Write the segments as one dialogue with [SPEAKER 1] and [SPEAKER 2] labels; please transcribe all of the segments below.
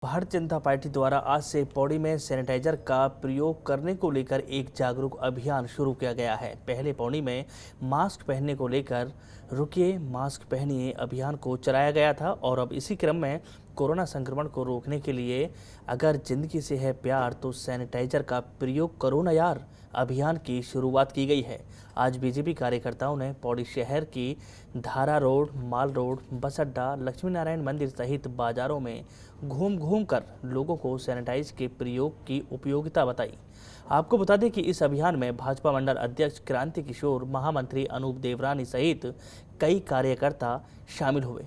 [SPEAKER 1] Bharatiya Janata party द्वारा आज से पौड़ी में सैनिटाइजर का प्रयोग करने को लेकर एक जागरूक अभियान शुरू किया गया है। पहले पौड़ी में मास्क पहनने को लेकर रुकिए मास्क पहनिए अभियान को चलाया गया था और अब इसी क्रम में कोरोना संक्रमण को रोकने के लिए अगर जिंदगी से है प्यार तो सैनिटाइजर का प्रयोग करो ना यार अभियान की शुरुआत की गई है। आज बीजेपी कार्यकर्ताओं ने पौड़ी शहर की धारा रोड, माल रोड, बस अड्डा, लक्ष्मी नारायण मंदिर सहित बाजारों में घूम घूम कर लोगों को सैनिटाइज के प्रयोग की उपयोगिता बताई। आपको बता दें कि इस अभियान में भाजपा मंडल अध्यक्ष क्रांति किशोर, महामंत्री अनूप देवरानी सहित कई कार्यकर्ता शामिल हुए।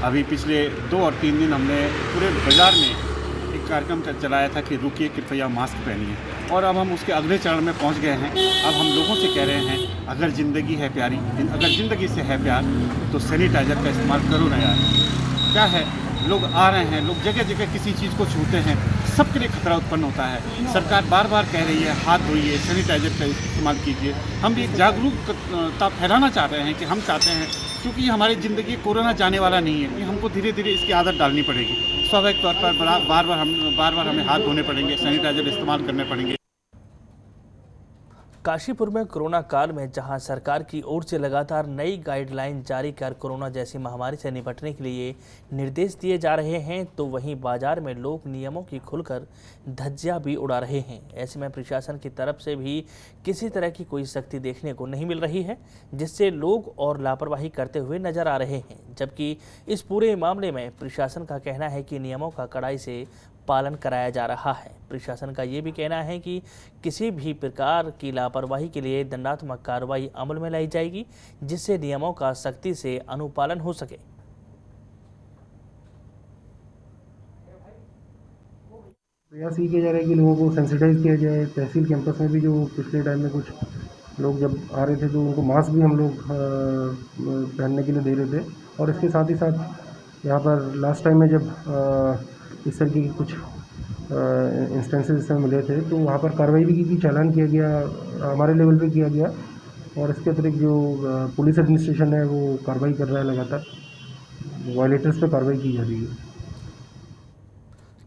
[SPEAKER 2] अभी पिछले 2 और 3 दिन हमने पूरे बाजार में एक कार्यक्रम चलाया था कि रुकिए कृपया मास्क पहनिए, और अब हम उसके अगले चरण में पहुंच गए हैं। अब हम लोगों से कह रहे हैं, अगर ज़िंदगी है प्यारी, अगर ज़िंदगी से है प्यार तो सैनिटाइज़र का इस्तेमाल करो ना यार। क्या है, लोग आ रहे हैं, लोग जगह जगह किसी चीज़ को छूते हैं, सबके लिए खतरा उत्पन्न होता है। सरकार बार बार कह रही है हाथ धोइए, सैनिटाइज़र का इस्तेमाल कीजिए। हम भी एक जागरूकता फैलाना चाह रहे हैं कि हम चाहते हैं, क्योंकि ये हमारी ज़िंदगी कोरोना जाने वाला नहीं है, ये हमको धीरे धीरे इसकी आदत डालनी पड़ेगी। स्वाभाविक तौर पर बार बार हमें हाथ धोने पड़ेंगे, सैनिटाइज़र इस्तेमाल करने पड़ेंगे।
[SPEAKER 1] काशीपुर में कोरोना काल में जहां सरकार की ओर से लगातार नई गाइडलाइन जारी कर कोरोना जैसी महामारी से निपटने के लिए निर्देश दिए जा रहे हैं, तो वहीं बाजार में लोग नियमों की खुलकर धज्जियां भी उड़ा रहे हैं। ऐसे में प्रशासन की तरफ से भी किसी तरह की कोई सख्ती देखने को नहीं मिल रही है, जिससे लोग और लापरवाही करते हुए नजर आ रहे हैं। जबकि इस पूरे मामले में प्रशासन का कहना है कि नियमों का कड़ाई से पालन कराया जा रहा है। प्रशासन का ये भी कहना है कि किसी भी प्रकार की लापरवाही के लिए दंडात्मक कार्रवाई अमल में लाई जाएगी, जिससे नियमों का सख्ती से अनुपालन हो सके।
[SPEAKER 3] प्रयास ये किया जा रहा है कि लोगों को सेंसिटाइज किया जाए। तहसील कैंपस में भी जो पिछले टाइम में कुछ लोग जब आ रहे थे तो उनको मास्क भी हम लोग पहनने के लिए दे रहे थे, और इसके साथ ही साथ यहाँ पर लास्ट टाइम में जब इस तरह की कुछ इंस्टेंसेस इसमें मिले थे तो वहाँ पर कार्रवाई भी की, चालान किया गया, हमारे लेवल पे किया गया, और इसके अतिरिक्त जो पुलिस एडमिनिस्ट्रेशन है वो कार्रवाई कर रहा है, लगातार वायलेटर्स पे कार्रवाई की जा रही है।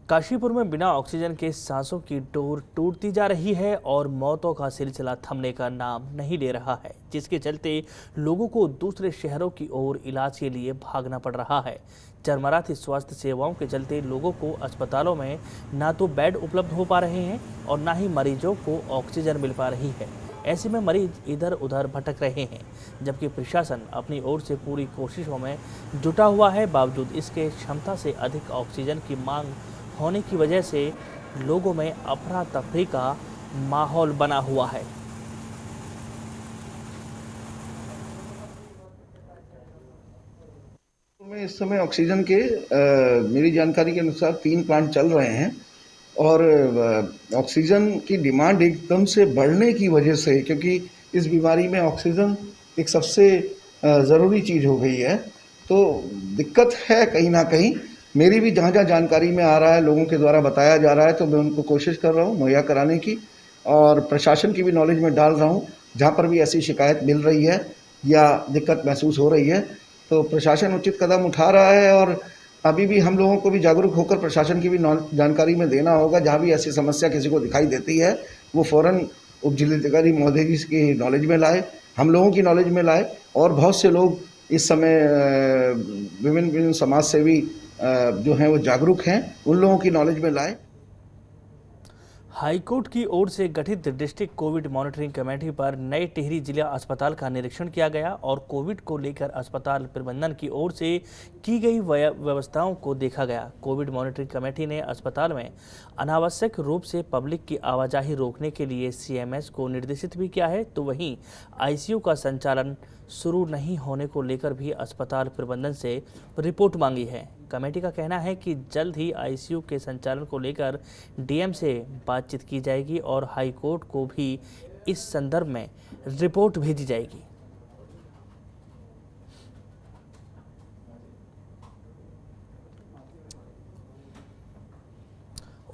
[SPEAKER 1] काशीपुर में बिना ऑक्सीजन के सांसों की डोर टूटती जा रही है और मौतों का सिलसिला थमने का नाम नहीं ले रहा है, जिसके चलते लोगों को दूसरे शहरों की ओर इलाज के लिए भागना पड़ रहा है। चरमराती स्वास्थ्य सेवाओं के चलते लोगों को अस्पतालों में ना तो बेड उपलब्ध हो पा रहे हैं और ना ही मरीजों को ऑक्सीजन मिल पा रही है। ऐसे में मरीज इधर उधर भटक रहे हैं, जबकि प्रशासन अपनी ओर से पूरी कोशिशों में जुटा हुआ है। बावजूद इसके क्षमता से अधिक ऑक्सीजन की मांग होने की वजह से लोगों में अफरा तफरी का माहौल बना हुआ है।
[SPEAKER 4] में इस समय ऑक्सीजन के मेरी जानकारी के अनुसार 3 प्लांट चल रहे हैं, और ऑक्सीजन की डिमांड एकदम से बढ़ने की वजह से, क्योंकि इस बीमारी में ऑक्सीजन एक सबसे ज़रूरी चीज़ हो गई है, तो दिक्कत है कहीं ना कहीं। मेरी भी जहाँ जहाँ जानकारी में आ रहा है, लोगों के द्वारा बताया जा रहा है, तो मैं उनको कोशिश कर रहा हूँ मुहैया कराने की, और प्रशासन की भी नॉलेज में डाल रहा हूँ। जहाँ पर भी ऐसी शिकायत मिल रही है या दिक्कत महसूस हो रही है तो प्रशासन उचित कदम उठा रहा है, और अभी भी हम लोगों को भी जागरूक होकर प्रशासन की भी जानकारी में देना होगा। जहाँ भी ऐसी समस्या किसी को दिखाई देती है वो फ़ौरन उप जिलाधिकारी महोदय जी की नॉलेज में लाए, हम लोगों की नॉलेज में लाए, और बहुत से लोग इस समय विभिन्न समाज सेवी जो हैं वो जागरूक हैं, उन लोगों की नॉलेज में लाए।
[SPEAKER 1] हाईकोर्ट की ओर से गठित डिस्ट्रिक्ट कोविड मॉनिटरिंग कमेटी पर नए टिहरी जिला अस्पताल का निरीक्षण किया गया और कोविड को लेकर अस्पताल प्रबंधन की ओर से की गई व्यवस्थाओं को देखा गया। कोविड मॉनिटरिंग कमेटी ने अस्पताल में अनावश्यक रूप से पब्लिक की आवाजाही रोकने के लिए CMS को निर्देशित भी किया है, तो वहीं ICU का संचालन शुरू नहीं होने को लेकर भी अस्पताल प्रबंधन से रिपोर्ट मांगी है। कमेटी का कहना है कि जल्द ही ICU के संचालन को लेकर DM से बातचीत की जाएगी और हाई कोर्ट को भी इस संदर्भ में रिपोर्ट भेजी जाएगी।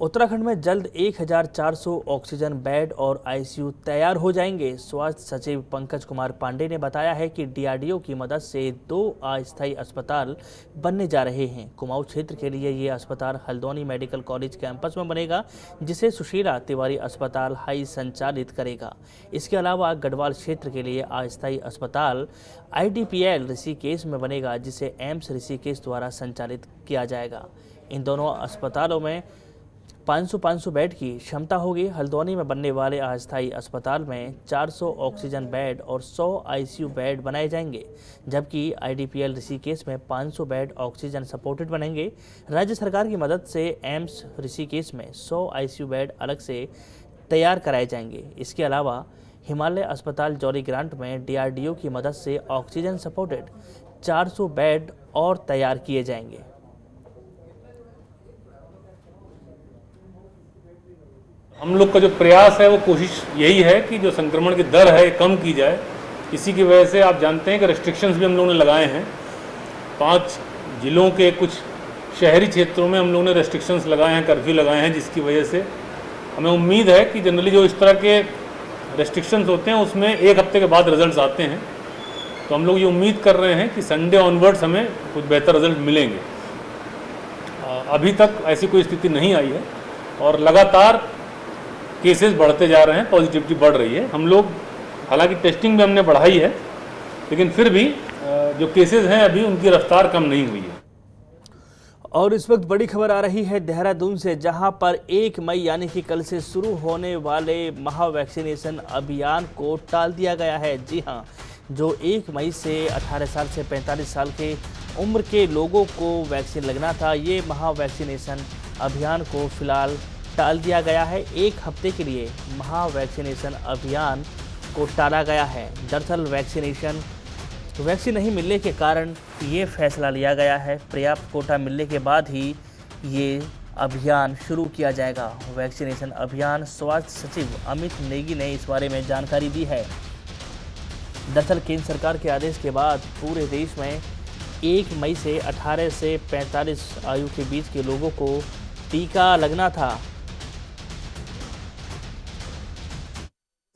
[SPEAKER 1] उत्तराखंड में जल्द 1400 ऑक्सीजन बेड और आईसीयू तैयार हो जाएंगे। स्वास्थ्य सचिव पंकज कुमार पांडे ने बताया है कि डीआरडीओ की मदद से 2 अस्थायी अस्पताल बनने जा रहे हैं। कुमाऊं क्षेत्र के लिए ये अस्पताल हल्द्वानी मेडिकल कॉलेज कैंपस में बनेगा, जिसे सुशीला तिवारी अस्पताल हाई संचालित करेगा। इसके अलावा गढ़वाल क्षेत्र के लिए अस्थायी अस्पताल IDPL ऋषिकेश में बनेगा, जिसे एम्स ऋषिकेश द्वारा संचालित किया जाएगा। इन दोनों अस्पतालों में 500 बेड की क्षमता होगी। हल्द्वानी में बनने वाले अस्थायी अस्पताल में 400 ऑक्सीजन बेड और 100 आईसीयू बेड बनाए जाएंगे, जबकि IDPL ऋषिकेश में 500 बेड ऑक्सीजन सपोर्टेड बनेंगे। राज्य सरकार की मदद से एम्स ऋषिकेश में 100 आईसीयू बेड अलग से तैयार कराए जाएंगे। इसके अलावा हिमालय अस्पताल जौली ग्रांट में डीआरडीओ की मदद से ऑक्सीजन सपोर्टेड 400 बेड और तैयार किए जाएंगे।
[SPEAKER 5] हम लोग का जो प्रयास है वो कोशिश यही है कि जो संक्रमण की दर है कम की जाए। इसी की वजह से आप जानते हैं कि रेस्ट्रिक्शंस भी हम लोगों ने लगाए हैं। 5 जिलों के कुछ शहरी क्षेत्रों में हम लोगों ने रेस्ट्रिक्शंस लगाए हैं, कर्फ्यू लगाए हैं, जिसकी वजह से हमें उम्मीद है कि जनरली जो इस तरह के रेस्ट्रिक्शंस होते हैं उसमें 1 हफ्ते के बाद रिजल्ट्स आते हैं। तो हम लोग ये उम्मीद कर रहे हैं कि संडे ऑनवर्ड्स हमें कुछ बेहतर रिजल्ट मिलेंगे। अभी तक ऐसी कोई स्थिति नहीं आई है और लगातार केसेस बढ़ते जा रहे हैं, पॉजिटिविटी बढ़ रही है। हम लोग हालांकि टेस्टिंग भी हमने बढ़ाई है, लेकिन फिर भी जो केसेस हैं अभी उनकी रफ्तार कम नहीं हुई है।
[SPEAKER 1] और इस वक्त बड़ी खबर आ रही है देहरादून से, जहां पर 1 मई यानी कि कल से शुरू होने वाले महा वैक्सीनेशन अभियान को टाल दिया गया है। जी हां, जो 1 मई से 18 साल से 45 साल के उम्र के लोगों को वैक्सीन लगना था, ये महा वैक्सीनेशन अभियान को फिलहाल टाल दिया गया है। 1 हफ्ते के लिए महा वैक्सीनेशन अभियान को टाला गया है। दरअसल वैक्सीन नहीं मिलने के कारण ये फैसला लिया गया है। पर्याप्त कोटा मिलने के बाद ही ये अभियान शुरू किया जाएगा। वैक्सीनेशन अभियान स्वास्थ्य सचिव अमित नेगी ने इस बारे में जानकारी दी है। दरअसल केंद्र सरकार के आदेश के बाद पूरे देश में 1 मई से 18 से 45 आयु के बीच के लोगों को टीका लगना था।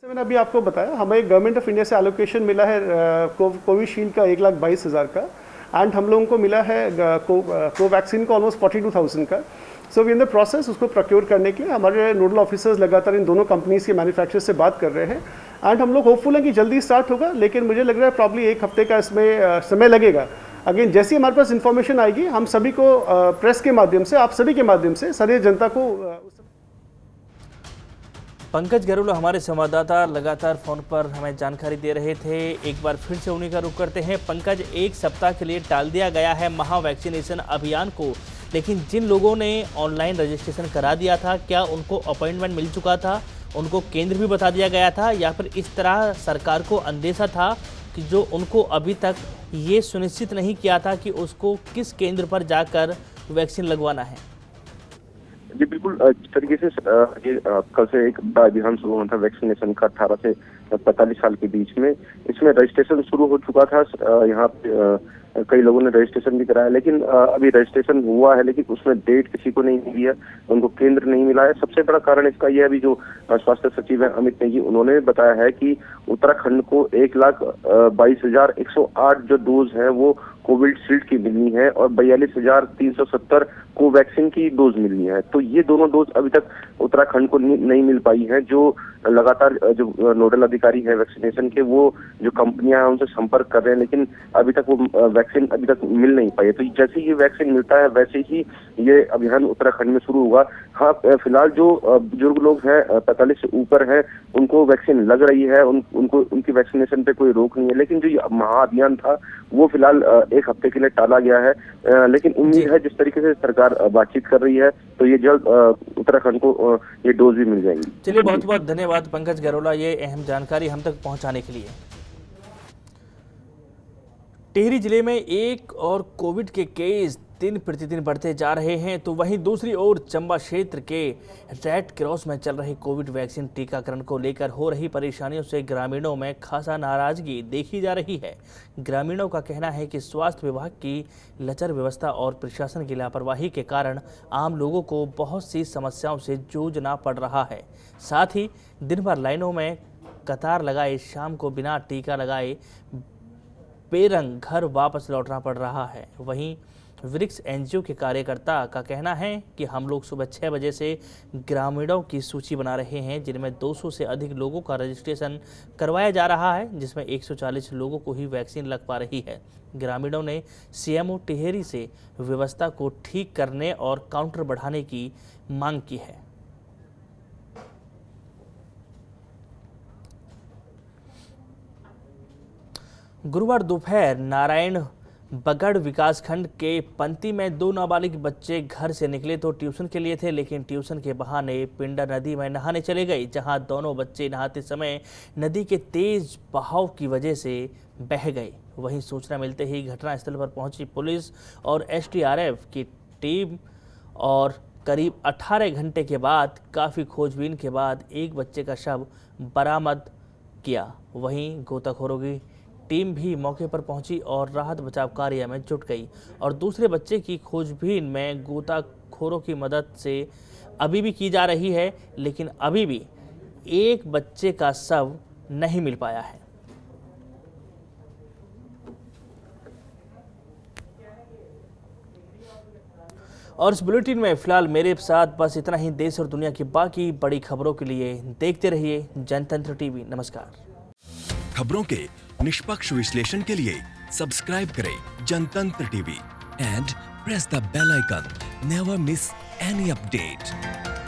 [SPEAKER 6] मैंने अभी आपको बताया, हमें गवर्नमेंट ऑफ इंडिया से एलोकेशन मिला है कोविशील्ड का 1,22,000 का, एंड हम लोगों को मिला है कोवैक्सीन का ऑलमोस्ट 42,000 का। So we in the process उसको प्रोक्योर करने के लिए हमारे नोडल ऑफिसर्स लगातार इन दोनों कंपनीज के मैन्युफैक्चरर से बात कर रहे हैं, एंड हम लोग होपफुल हैं कि जल्दी स्टार्ट होगा, लेकिन मुझे लग रहा है प्रॉब्ली 1 हफ्ते का इसमें समय लगेगा। अगेन जैसे हमारे पास इन्फॉर्मेशन आएगी, हम सभी को प्रेस के माध्यम से, आप सभी के माध्यम से सारी जनता को
[SPEAKER 1] पंकज गरुड़ हमारे संवाददाता लगातार फोन पर हमें जानकारी दे रहे थे। एक बार फिर से उन्हीं का रुख करते हैं। पंकज, 1 सप्ताह के लिए टाल दिया गया है महा वैक्सीनेशन अभियान को, लेकिन जिन लोगों ने ऑनलाइन रजिस्ट्रेशन करा दिया था, क्या उनको अपॉइंटमेंट मिल चुका था? उनको केंद्र भी बता दिया गया था, या फिर इस तरह सरकार को अंदेशा था कि जो उनको अभी तक ये सुनिश्चित नहीं किया था कि उसको किस केंद्र पर जाकर वैक्सीन लगवाना है?
[SPEAKER 7] जी बिल्कुल, जिस तरीके से ये कल से एक बड़ा अभियान शुरू होना था वैक्सीनेशन का 18 से 45 साल के बीच में, इसमें रजिस्ट्रेशन शुरू हो चुका था। यहाँ पे कई लोगों ने रजिस्ट्रेशन भी कराया, लेकिन अभी रजिस्ट्रेशन हुआ है, लेकिन उसमें डेट किसी को नहीं मिली है, उनको केंद्र नहीं मिला है। सबसे बड़ा कारण इसका यह है, अभी जो स्वास्थ्य सचिव है अमित नेगी, उन्होंने बताया है कि उत्तराखंड को 1,22,108 जो डोज है वो कोविशील्ड की मिलनी है और 42,370 कोवैक्सीन की डोज मिलनी है। तो ये दोनों डोज अभी तक उत्तराखंड को नहीं मिल पाई है। जो लगातार जो नोडल अधिकारी है वैक्सीनेशन के, वो जो कंपनियां हैं उनसे संपर्क कर रहे हैं, लेकिन अभी तक वो वैक्सीन अभी तक मिल नहीं पाई है। तो जैसे ही वैक्सीन मिलता है वैसे ही ये अभियान उत्तराखंड में शुरू होगा। हाँ, फिलहाल जो बुजुर्ग लोग हैं 45 से ऊपर हैं, उनको वैक्सीन लग रही है, उनको उनकी वैक्सीनेशन पे कोई रोक नहीं है, लेकिन जो महाअभियान था वो फिलहाल 1 हफ्ते के लिए टाला गया है। लेकिन उम्मीद है जिस तरीके से सरकार बातचीत कर रही है, तो ये जल्द उत्तराखंड को ये डोज भी मिल जाएंगी।
[SPEAKER 1] चलिए, बहुत बहुत धन्यवाद पंकज गरोला ये अहम जानकारी हम तक पहुंचाने के लिए। टिहरी जिले में एक और कोविड के केस दिन प्रतिदिन बढ़ते जा रहे हैं तो वहीं दूसरी ओर चंबा क्षेत्र के रेड क्रॉस में चल रहे कोविड वैक्सीन टीकाकरण को लेकर हो रही परेशानियों से ग्रामीणों में खासा नाराजगी देखी जा रही है। ग्रामीणों का कहना है कि स्वास्थ्य विभाग की लचर व्यवस्था और प्रशासन की लापरवाही के कारण आम लोगों को बहुत सी समस्याओं से जूझना पड़ रहा है। साथ ही दिन भर लाइनों में कतार लगाए शाम को बिना टीका लगाए बेरंग घर वापस लौटना पड़ रहा है। वहीं वृक्ष एनजीओ के कार्यकर्ता का कहना है कि हम लोग सुबह 6 बजे से ग्रामीणों की सूची बना रहे हैं, जिनमें 200 से अधिक लोगों का रजिस्ट्रेशन करवाया जा रहा है, जिसमें 140 लोगों को ही वैक्सीन लग पा रही है। ग्रामीणों ने सीएमओ टिहरी से व्यवस्था को ठीक करने और काउंटर बढ़ाने की मांग की है। गुरुवार दोपहर नारायण बगड़ विकासखंड के पंती में 2 नाबालिग बच्चे घर से निकले तो ट्यूशन के लिए थे, लेकिन ट्यूशन के बहाने पिंडा नदी में नहाने चले गए, जहां दोनों बच्चे नहाते समय नदी के तेज बहाव की वजह से बह गए। वहीं सूचना मिलते ही घटनास्थल पर पहुंची पुलिस और एसडीआरएफ की टीम और करीब 18 घंटे के बाद काफ़ी खोजबीन के बाद एक बच्चे का शव बरामद किया। वहीं गोताखोरों की टीम भी मौके पर पहुंची और राहत बचाव कार्य में जुट गई और दूसरे बच्चे की खोजबीन में गोताखोरों की मदद से अभी भी की जा रही है, लेकिन अभी भी एक बच्चे का शव नहीं मिल पाया है। और इस बुलेटिन में फिलहाल मेरे साथ बस इतना ही। देश और दुनिया की बाकी बड़ी खबरों के लिए देखते रहिए जनतंत्र टीवी। नमस्कार।
[SPEAKER 8] खबरों के निष्पक्ष विश्लेषण के लिए सब्सक्राइब करें Janatantra TV and press the bell icon. Never miss any update.